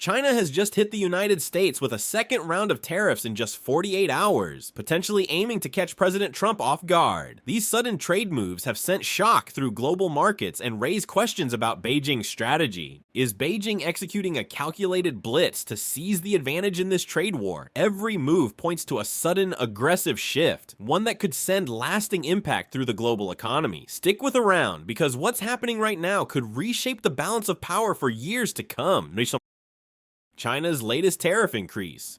China has just hit the United States with a second round of tariffs in just 48 hours, potentially aiming to catch President Trump off guard. These sudden trade moves have sent shock through global markets and raised questions about Beijing's strategy. Is Beijing executing a calculated blitz to seize the advantage in this trade war? Every move points to a sudden, aggressive shift, one that could send lasting impact through the global economy. Stick with around, because what's happening right now could reshape the balance of power for years to come. China's latest tariff increase.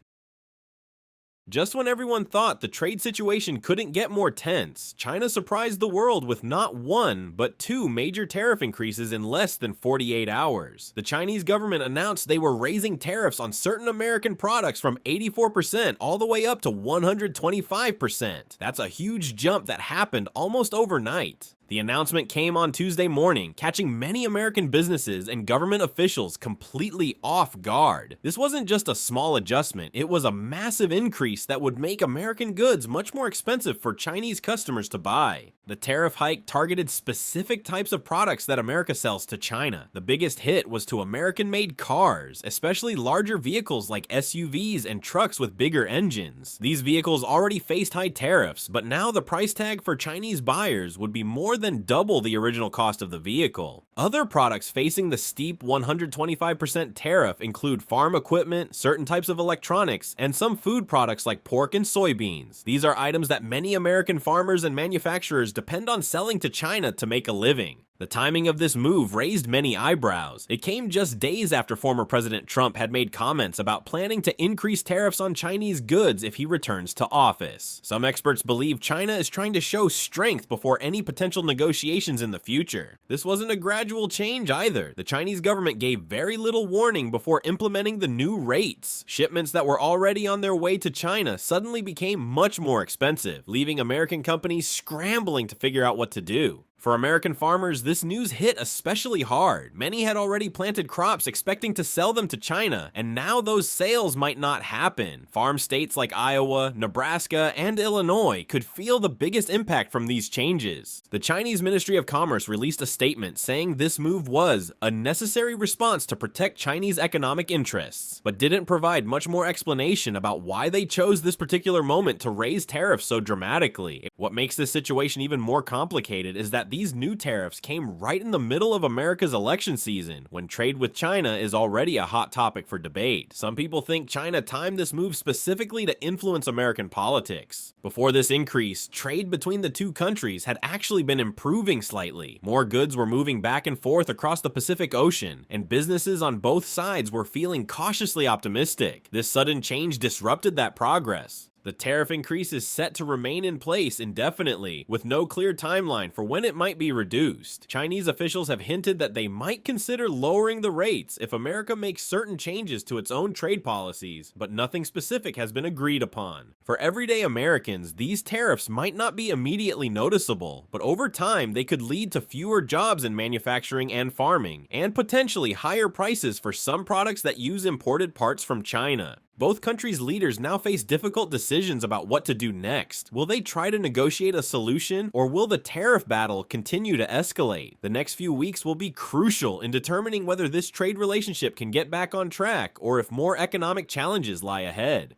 Just when everyone thought the trade situation couldn't get more tense, China surprised the world with not one, but two major tariff increases in less than 48 hours. The Chinese government announced they were raising tariffs on certain American products from 84% all the way up to 125%. That's a huge jump that happened almost overnight. The announcement came on Tuesday morning, catching many American businesses and government officials completely off guard. This wasn't just a small adjustment, it was a massive increase that would make American goods much more expensive for Chinese customers to buy. The tariff hike targeted specific types of products that America sells to China. The biggest hit was to American-made cars, especially larger vehicles like SUVs and trucks with bigger engines. These vehicles already faced high tariffs, but now the price tag for Chinese buyers would be more than double the original cost of the vehicle. Other products facing the steep 125% tariff include farm equipment, certain types of electronics, and some food products like pork and soybeans. These are items that many American farmers and manufacturers depend on selling to China to make a living. The timing of this move raised many eyebrows. It came just days after former President Trump had made comments about planning to increase tariffs on Chinese goods if he returns to office. Some experts believe China is trying to show strength before any potential negotiations in the future. This wasn't a gradual change either. The Chinese government gave very little warning before implementing the new rates. Shipments that were already on their way to China suddenly became much more expensive, leaving American companies scrambling to figure out what to do. For American farmers, this news hit especially hard. Many had already planted crops expecting to sell them to China, and now those sales might not happen. Farm states like Iowa, Nebraska, and Illinois could feel the biggest impact from these changes. The Chinese Ministry of Commerce released a statement saying this move was a necessary response to protect Chinese economic interests, but didn't provide much more explanation about why they chose this particular moment to raise tariffs so dramatically. What makes this situation even more complicated is that these new tariffs came right in the middle of America's election season, when trade with China is already a hot topic for debate. Some people think China timed this move specifically to influence American politics. Before this increase, trade between the two countries had actually been improving slightly. More goods were moving back and forth across the Pacific Ocean, and businesses on both sides were feeling cautiously optimistic. This sudden change disrupted that progress. The tariff increase is set to remain in place indefinitely, with no clear timeline for when it might be reduced. Chinese officials have hinted that they might consider lowering the rates if America makes certain changes to its own trade policies, but nothing specific has been agreed upon. For everyday Americans, these tariffs might not be immediately noticeable, but over time they could lead to fewer jobs in manufacturing and farming, and potentially higher prices for some products that use imported parts from China. Both countries' leaders now face difficult decisions about what to do next. Will they try to negotiate a solution, or will the tariff battle continue to escalate? The next few weeks will be crucial in determining whether this trade relationship can get back on track, or if more economic challenges lie ahead.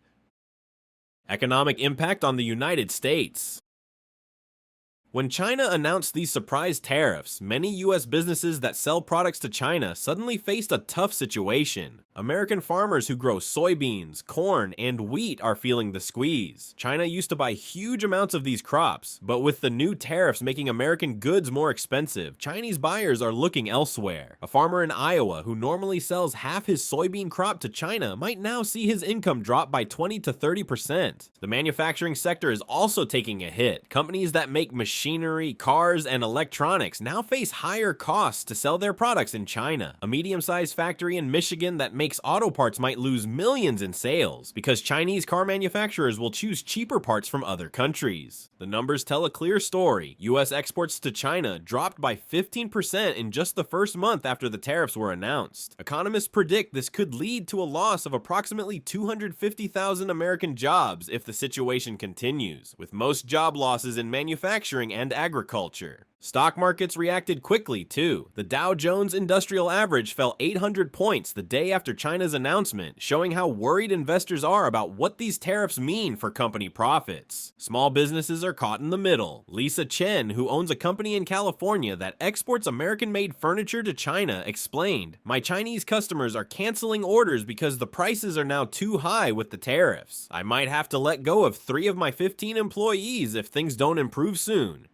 Economic impact on the United States. When China announced these surprise tariffs, many US businesses that sell products to China suddenly faced a tough situation. American farmers who grow soybeans, corn, and wheat are feeling the squeeze. China used to buy huge amounts of these crops, but with the new tariffs making American goods more expensive, Chinese buyers are looking elsewhere. A farmer in Iowa who normally sells half his soybean crop to China might now see his income drop by 20 to 30%. The manufacturing sector is also taking a hit. Companies that make machinery, cars, and electronics now face higher costs to sell their products in China. A medium-sized factory in Michigan that makes auto parts might lose millions in sales because Chinese car manufacturers will choose cheaper parts from other countries. The numbers tell a clear story. US exports to China dropped by 15% in just the first month after the tariffs were announced. Economists predict this could lead to a loss of approximately 250,000 American jobs if the situation continues, with most job losses in manufacturing and agriculture. Stock markets reacted quickly, too. The Dow Jones Industrial Average fell 800 points the day after China's announcement, showing how worried investors are about what these tariffs mean for company profits. Small businesses are caught in the middle. Lisa Chen, who owns a company in California that exports American-made furniture to China, explained, "My Chinese customers are canceling orders because the prices are now too high with the tariffs. I might have to let go of 3 of my 15 employees if things don't improve soon."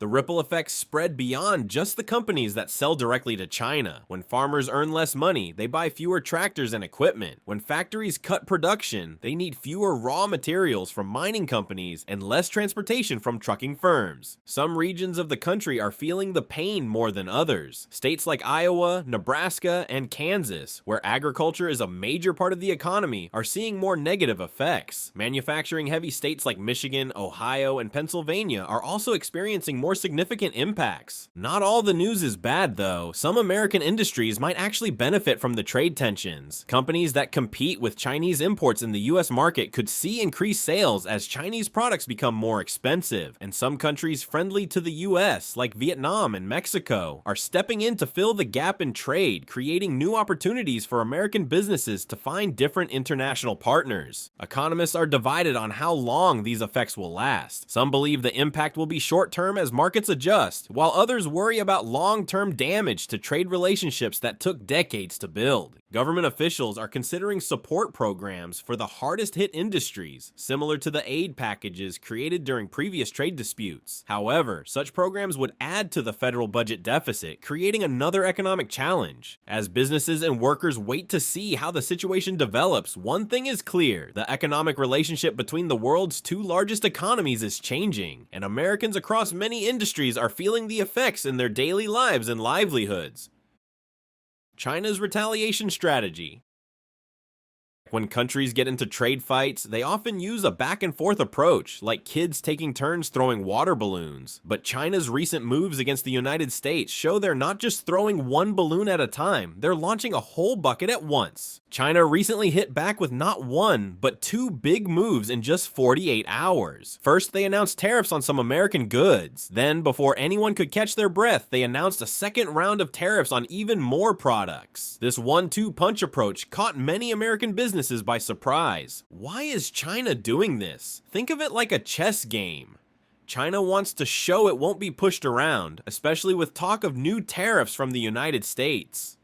The ripple effects spread beyond just the companies that sell directly to China. When farmers earn less money, they buy fewer tractors and equipment. When factories cut production, they need fewer raw materials from mining companies and less transportation from trucking firms. Some regions of the country are feeling the pain more than others. States like Iowa, Nebraska, and Kansas, where agriculture is a major part of the economy, are seeing more negative effects. Manufacturing-heavy states like Michigan, Ohio, and Pennsylvania are also experiencing more significant impacts. Not all the news is bad, though. Some American industries might actually benefit from the trade tensions. Companies that compete with Chinese imports in the US market could see increased sales as Chinese products become more expensive, and some countries friendly to the US, like Vietnam and Mexico, are stepping in to fill the gap in trade, creating new opportunities for American businesses to find different international partners. Economists are divided on how long these effects will last. Some believe the impact will be short-term as markets adjust, while others worry about long-term damage to trade relationships that took decades to build. Government officials are considering support programs for the hardest-hit industries, similar to the aid packages created during previous trade disputes. However, such programs would add to the federal budget deficit, creating another economic challenge. As businesses and workers wait to see how the situation develops, one thing is clear: the economic relationship between the world's 2 largest economies is changing, and Americans across many industries are feeling the effects in their daily lives and livelihoods. China's retaliation strategy. When countries get into trade fights, they often use a back-and-forth approach, like kids taking turns throwing water balloons. But China's recent moves against the United States show they're not just throwing one balloon at a time, they're launching a whole bucket at once. China recently hit back with not one, but 2 big moves in just 48 hours. First, they announced tariffs on some American goods. Then, before anyone could catch their breath, they announced a second round of tariffs on even more products. This 1-2 punch approach caught many American businesses by surprise. Why is China doing this? Think of it like a chess game. China wants to show it won't be pushed around, especially with talk of new tariffs from the United States.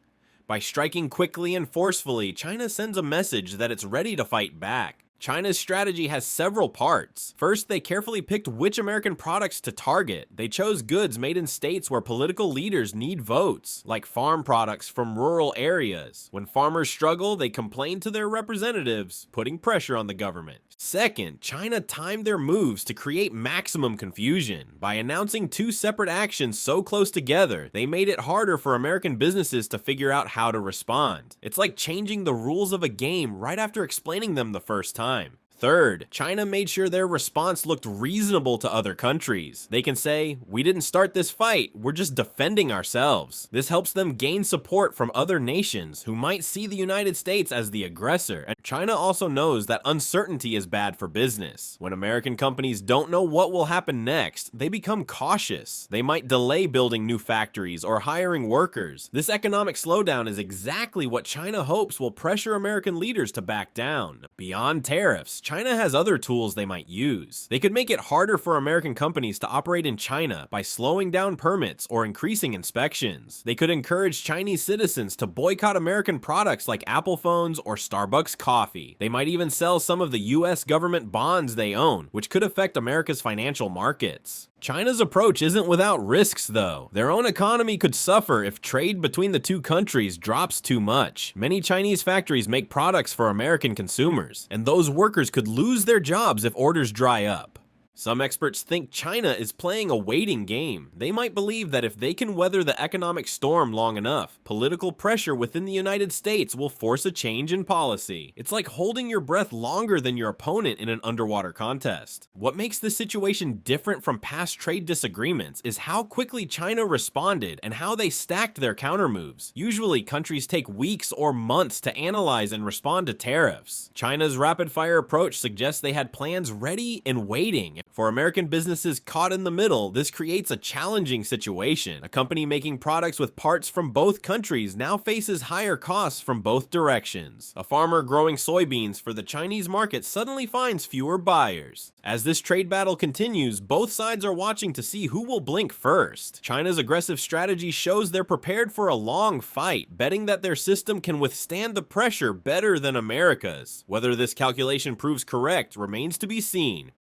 By striking quickly and forcefully, China sends a message that it's ready to fight back. China's strategy has several parts. First, they carefully picked which American products to target. They chose goods made in states where political leaders need votes, like farm products from rural areas. When farmers struggle, they complain to their representatives, putting pressure on the government. Second, China timed their moves to create maximum confusion. By announcing 2 separate actions so close together, they made it harder for American businesses to figure out how to respond. It's like changing the rules of a game right after explaining them the first time. Third, China made sure their response looked reasonable to other countries. They can say, "We didn't start this fight, we're just defending ourselves." This helps them gain support from other nations who might see the United States as the aggressor. And China also knows that uncertainty is bad for business. When American companies don't know what will happen next, they become cautious. They might delay building new factories or hiring workers. This economic slowdown is exactly what China hopes will pressure American leaders to back down. Beyond tariffs, China has other tools they might use. They could make it harder for American companies to operate in China by slowing down permits or increasing inspections. They could encourage Chinese citizens to boycott American products like Apple phones or Starbucks coffee. They might even sell some of the US government bonds they own, which could affect America's financial markets. China's approach isn't without risks, though. Their own economy could suffer if trade between the 2 countries drops too much. Many Chinese factories make products for American consumers, and those workers could lose their jobs if orders dry up. Some experts think China is playing a waiting game. They might believe that if they can weather the economic storm long enough, political pressure within the United States will force a change in policy. It's like holding your breath longer than your opponent in an underwater contest. What makes this situation different from past trade disagreements is how quickly China responded and how they stacked their countermoves. Usually, countries take weeks or months to analyze and respond to tariffs. China's rapid-fire approach suggests they had plans ready and waiting. For American businesses caught in the middle, this creates a challenging situation. A company making products with parts from both countries now faces higher costs from both directions. A farmer growing soybeans for the Chinese market suddenly finds fewer buyers. As this trade battle continues, both sides are watching to see who will blink first. China's aggressive strategy shows they're prepared for a long fight, betting that their system can withstand the pressure better than America's. Whether this calculation proves correct remains to be seen.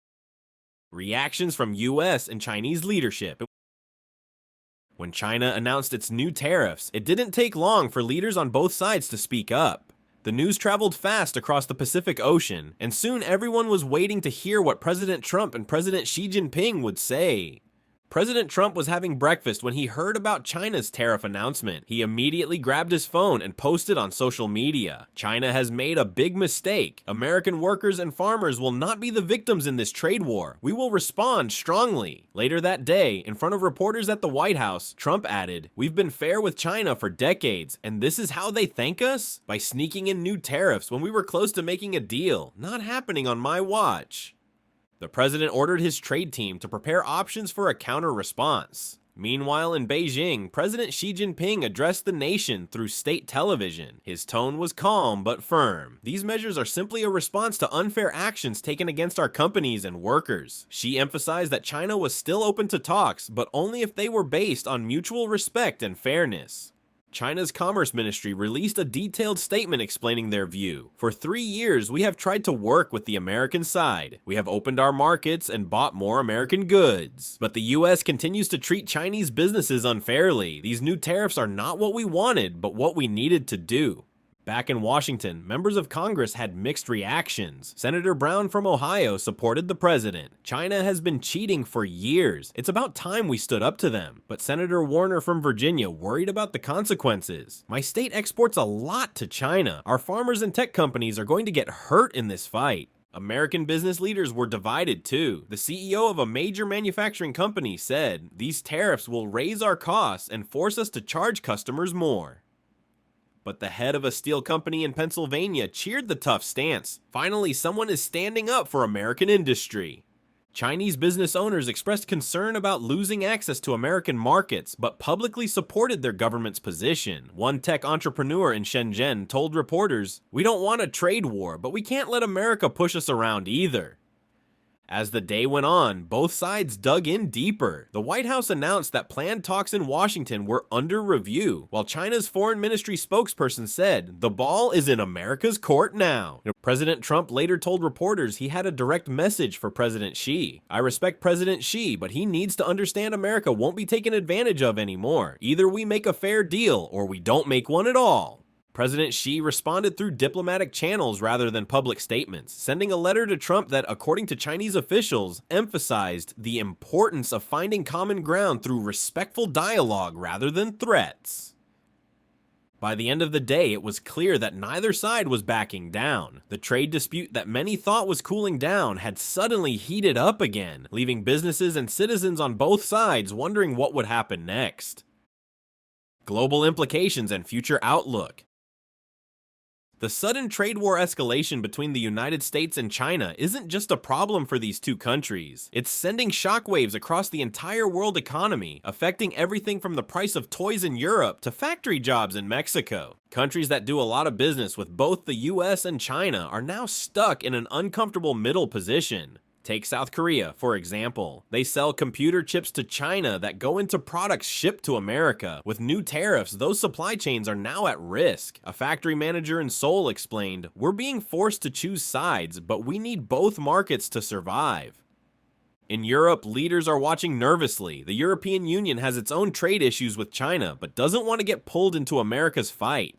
Reactions from US and Chinese leadership. When China announced its new tariffs, it didn't take long for leaders on both sides to speak up. The news traveled fast across the Pacific Ocean, and soon everyone was waiting to hear what President Trump and President Xi Jinping would say. President Trump was having breakfast when he heard about China's tariff announcement. He immediately grabbed his phone and posted on social media. China has made a big mistake. American workers and farmers will not be the victims in this trade war. We will respond strongly. Later that day, in front of reporters at the White House, Trump added, "We've been fair with China for decades, and this is how they thank us? By sneaking in new tariffs when we were close to making a deal. Not happening on my watch." The president ordered his trade team to prepare options for a counter-response. Meanwhile, in Beijing, President Xi Jinping addressed the nation through state television. His tone was calm but firm. These measures are simply a response to unfair actions taken against our companies and workers. Xi emphasized that China was still open to talks, but only if they were based on mutual respect and fairness. China's Commerce Ministry released a detailed statement explaining their view. "For 3 years, we have tried to work with the American side. We have opened our markets and bought more American goods. But the US continues to treat Chinese businesses unfairly. These new tariffs are not what we wanted, but what we needed to do." Back in Washington, members of Congress had mixed reactions. Senator Brown from Ohio supported the president. "China has been cheating for years. It's about time we stood up to them." But Senator Warner from Virginia worried about the consequences. "My state exports a lot to China. Our farmers and tech companies are going to get hurt in this fight." American business leaders were divided too. The CEO of a major manufacturing company said, "These tariffs will raise our costs and force us to charge customers more." But the head of a steel company in Pennsylvania cheered the tough stance. "Finally, someone is standing up for American industry." Chinese business owners expressed concern about losing access to American markets, but publicly supported their government's position. One tech entrepreneur in Shenzhen told reporters, "We don't want a trade war, but we can't let America push us around either." As the day went on, both sides dug in deeper. The White House announced that planned talks in Washington were under review, while China's foreign ministry spokesperson said, "The ball is in America's court now." President Trump later told reporters he had a direct message for President Xi. "I respect President Xi, but he needs to understand America won't be taken advantage of anymore. Either we make a fair deal, or we don't make one at all." President Xi responded through diplomatic channels rather than public statements, sending a letter to Trump that, according to Chinese officials, emphasized the importance of finding common ground through respectful dialogue rather than threats. By the end of the day, it was clear that neither side was backing down. The trade dispute that many thought was cooling down had suddenly heated up again, leaving businesses and citizens on both sides wondering what would happen next. Global implications and future outlook. The sudden trade war escalation between the United States and China isn't just a problem for these two countries. It's sending shockwaves across the entire world economy, affecting everything from the price of toys in Europe to factory jobs in Mexico. Countries that do a lot of business with both the US and China are now stuck in an uncomfortable middle position. Take South Korea, for example. They sell computer chips to China that go into products shipped to America. With new tariffs, those supply chains are now at risk. A factory manager in Seoul explained, "We're being forced to choose sides, but we need both markets to survive." In Europe, leaders are watching nervously. The European Union has its own trade issues with China, but doesn't want to get pulled into America's fight.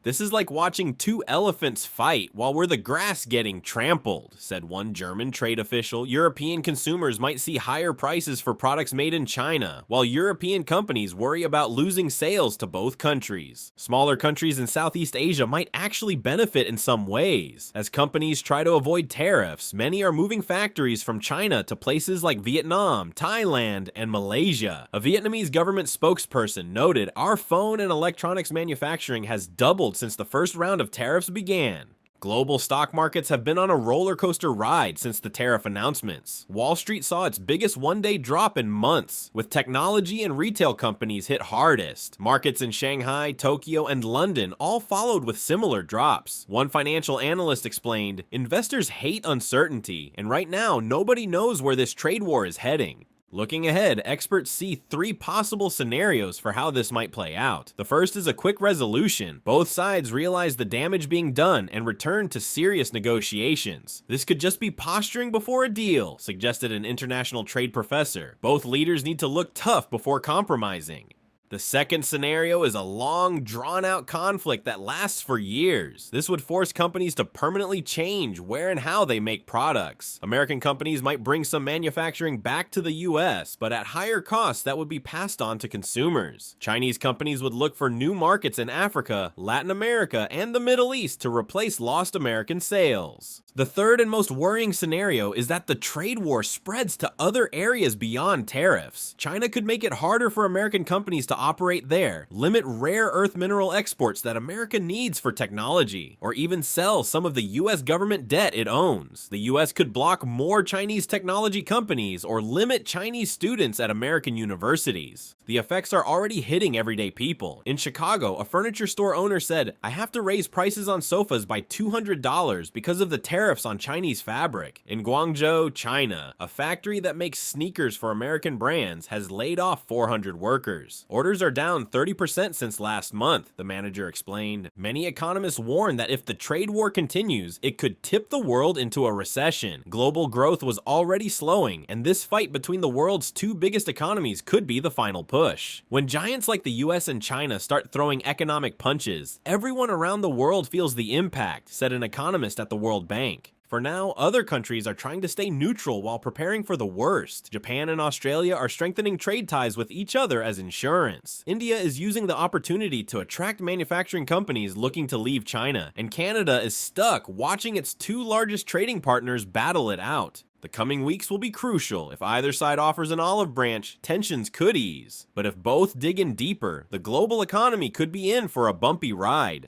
"This is like watching two elephants fight while we're the grass getting trampled," said one German trade official. "European consumers might see higher prices for products made in China, while European companies worry about losing sales to both countries. Smaller countries in Southeast Asia might actually benefit in some ways. As companies try to avoid tariffs, many are moving factories from China to places like Vietnam, Thailand, and Malaysia." A Vietnamese government spokesperson noted, "Our phone and electronics manufacturing has doubled since the first round of tariffs began." Global stock markets have been on a roller coaster ride since the tariff announcements. Wall Street saw its biggest one-day drop in months, with technology and retail companies hit hardest. Markets in Shanghai, Tokyo, and London all followed with similar drops. One financial analyst explained, "Investors hate uncertainty, and right now nobody knows where this trade war is heading." Looking ahead, experts see 3 possible scenarios for how this might play out. The first is a quick resolution. Both sides realize the damage being done and return to serious negotiations. This could just be posturing before a deal, suggested an international trade professor. Both leaders need to look tough before compromising. The second scenario is a long, drawn-out conflict that lasts for years. This would force companies to permanently change where and how they make products. American companies might bring some manufacturing back to the US, but at higher costs that would be passed on to consumers. Chinese companies would look for new markets in Africa, Latin America, and the Middle East to replace lost American sales. The third and most worrying scenario is that the trade war spreads to other areas beyond tariffs. China could make it harder for American companies to operate there, limit rare earth mineral exports that America needs for technology, or even sell some of the US government debt it owns. The US could block more Chinese technology companies or limit Chinese students at American universities. The effects are already hitting everyday people. In Chicago, a furniture store owner said, "I have to raise prices on sofas by $200 because of the tariffs on Chinese fabric." In Guangzhou, China, a factory that makes sneakers for American brands has laid off 400 workers. Orders are down 30% since last month, the manager explained. Many economists warn that if the trade war continues, it could tip the world into a recession. Global growth was already slowing, and this fight between the world's 2 biggest economies could be the final push. When giants like the US and China start throwing economic punches, everyone around the world feels the impact, said an economist at the World Bank. For now, other countries are trying to stay neutral while preparing for the worst. Japan and Australia are strengthening trade ties with each other as insurance. India is using the opportunity to attract manufacturing companies looking to leave China, and Canada is stuck watching its 2 largest trading partners battle it out. The coming weeks will be crucial. If either side offers an olive branch, tensions could ease. But if both dig in deeper, the global economy could be in for a bumpy ride.